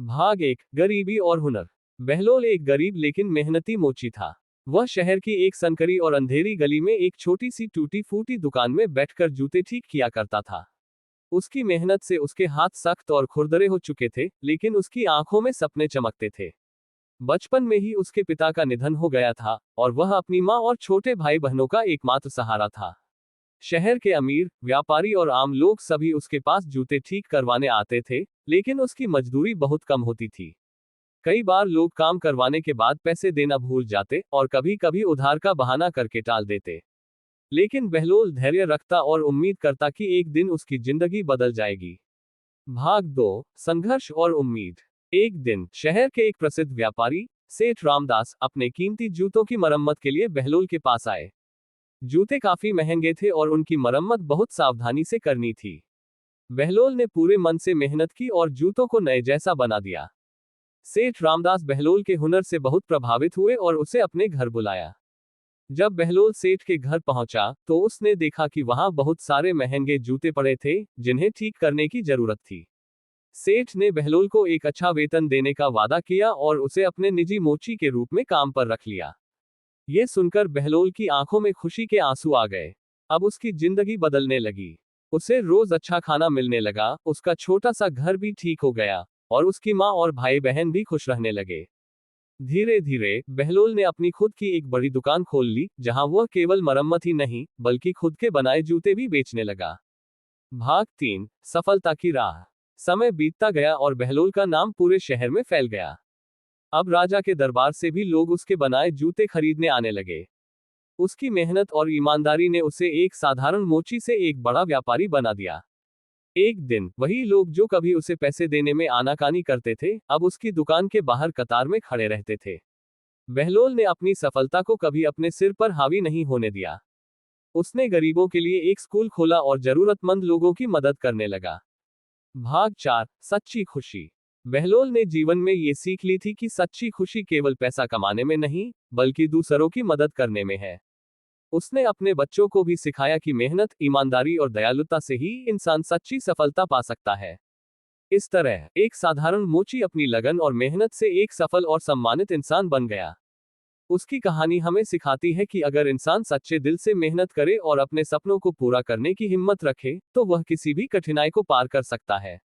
भाग एक, गरीबी और हुनर। बहलोल एक गरीब लेकिन मेहनती मोची था। वह शहर की एक संकरी और अंधेरी गली में एक छोटी सी टूटी फूटी दुकान में बैठकर जूते ठीक किया करता था। उसकी मेहनत से उसके हाथ सख्त और खुरदरे हो चुके थे, लेकिन उसकी आंखों में सपने चमकते थे। बचपन में ही उसके पिता का निधन हो गया था और वह अपनी माँ और छोटे भाई बहनों का एकमात्र सहारा था। शहर के अमीर, व्यापारी और आम लोग सभी उसके पास जूते ठीक करवाने आते थे, लेकिन उसकी मजदूरी बहुत कम होती थी। कई बार लोग काम करवाने के बाद पैसे देना भूल जाते और कभी कभी उधार का बहाना करके टाल देते। लेकिन बहलोल धैर्य रखता और उम्मीद करता कि एक दिन उसकी जिंदगी बदल जाएगी। भाग दो, संघर्ष और उम्मीद। एक दिन शहर के एक प्रसिद्ध व्यापारी सेठ रामदास अपने कीमती जूतों की मरम्मत के लिए बहलोल के पास आए। जूते काफी महंगे थे और उनकी मरम्मत बहुत सावधानी से करनी थी। बहलोल ने पूरे मन से मेहनत की और जूतों को नए जैसा बना दिया। सेठ रामदास बहलोल के हुनर से बहुत प्रभावित हुए और उसे अपने घर बुलाया। जब बहलोल सेठ के घर पहुंचा तो उसने देखा कि वहां बहुत सारे महंगे जूते पड़े थे, जिन्हें ठीक करने की जरूरत थी। सेठ ने बहलोल को एक अच्छा वेतन देने का वादा किया और उसे अपने निजी मोची के रूप में काम पर रख लिया। ये सुनकर बहलोल की आंखों में खुशी के आंसू आ गए। अब उसकी जिंदगी बदलने लगी। उसे रोज अच्छा खाना मिलने लगा, उसका छोटा सा घर भी ठीक हो गया और उसकी माँ और भाई बहन भी खुश रहने लगे। धीरे धीरे बहलोल ने अपनी खुद की एक बड़ी दुकान खोल ली, जहां वह केवल मरम्मत ही नहीं बल्कि खुद के बनाए जूते भी बेचने लगा। भाग 3, सफलता की राह। समय बीतता गया और बहलोल का नाम पूरे शहर में फैल गया। अब राजा के दरबार से भी लोग उसके बनाए जूते खरीदने आने लगे। उसकी मेहनत और ईमानदारी ने उसे एक साधारण मोची से एक बड़ा व्यापारी बना दिया। एक दिन वही लोग जो कभी उसे पैसे देने में आनाकानी करते थे, अब उसकी दुकान के बाहर कतार में खड़े रहते थे। बहलोल ने अपनी सफलता को कभी अपने सिर पर हावी नहीं होने दिया। उसने गरीबों के लिए एक स्कूल खोला और जरूरतमंद लोगों की मदद करने लगा। भाग 4, सच्ची खुशी। बहलोल ने जीवन में ये सीख ली थी कि सच्ची खुशी केवल पैसा कमाने में नहीं, बल्कि दूसरों की मदद करने में है। उसने अपने बच्चों को भी सिखाया कि मेहनत, ईमानदारी और दयालुता से ही इंसान सच्ची सफलता पा सकता है। इस तरह एक साधारण मोची अपनी लगन और मेहनत से एक सफल और सम्मानित इंसान बन गया। उसकी कहानी हमें सिखाती है कि अगर इंसान सच्चे दिल से मेहनत करे और अपने सपनों को पूरा करने की हिम्मत रखे, तो वह किसी भी कठिनाई को पार कर सकता है।